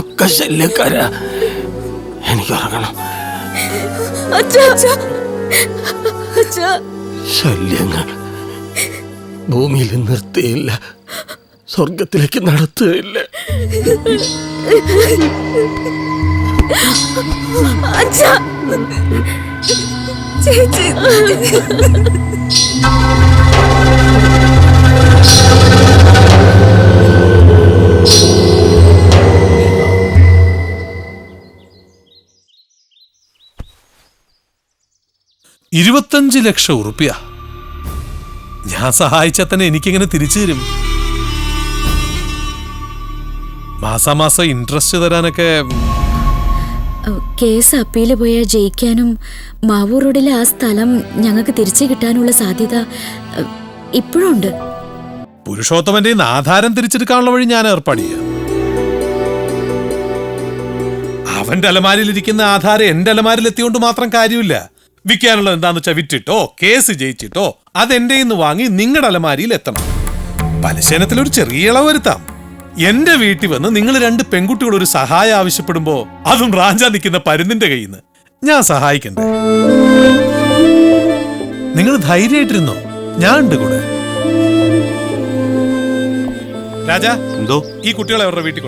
ഒക്കെ ശല്യക്കാരാ. എനിക്ക് ഉറങ്ങണം. ശല്യങ്ങൾ ഭൂമിയിൽ നിർത്തിയില്ല, സ്വർഗത്തിലേക്ക് നടത്തുകയില്ല. ചേച്ചി 25 ലക്ഷം ഉറുപ്പ്യ ഞാൻ സഹായിച്ചാൽ തന്നെ എനിക്കിങ്ങനെ തിരിച്ചു തരും. മാസാമാസം ഇൻട്രസ്റ്റ് തരാനൊക്കെ. കേസ് അപ്പീല് പോയാൽ ജയിക്കാനും മാവൂർ റോഡിലെ ആ സ്ഥലം ഞങ്ങൾക്ക് തിരിച്ചു കിട്ടാനുള്ള സാധ്യത ഇപ്പോഴുണ്ട്. പുരുഷോത്തമന്റെ ആധാരം തിരിച്ചെടുക്കാനുള്ള വഴി ഞാൻ ഏർപ്പാട് ചെയ്യാം. അവന്റെ അലമാരിലിരിക്കുന്ന ആധാരം എന്റെ അലമാരിൽ എത്തിയോണ്ട് മാത്രം കാര്യമില്ല. വിൽക്കാനുള്ളത് എന്താന്ന് വെച്ചാൽ വിറ്റിട്ടോ കേസ് ജയിച്ചിട്ടോ അതെന്റെ നിന്ന് വാങ്ങി നിങ്ങളുടെ അലമാരിയിൽ എത്തണം. പലിശനത്തിൽ ഒരു ചെറിയ ഇളവ് വരുത്താം. എന്റെ വീട്ടിൽ വന്ന് നിങ്ങൾ 2 പെൺകുട്ടികൾ ഒരു സഹായം ആവശ്യപ്പെടുമ്പോ അതും റാഞ്ചാ നിൽക്കുന്ന പരുന്നിന്റെ കയ്യിൽ നിന്ന് ഞാൻ സഹായിക്കണ്ടേ? നിങ്ങൾ ധൈര്യമായിട്ടിരുന്നോ, ഞാൻ ഉണ്ട് കൂടെ. രാജാ, എന്തോ ഈ കുട്ടികളെ അവരുടെ വീട്ടിൽ കൊണ്ടു.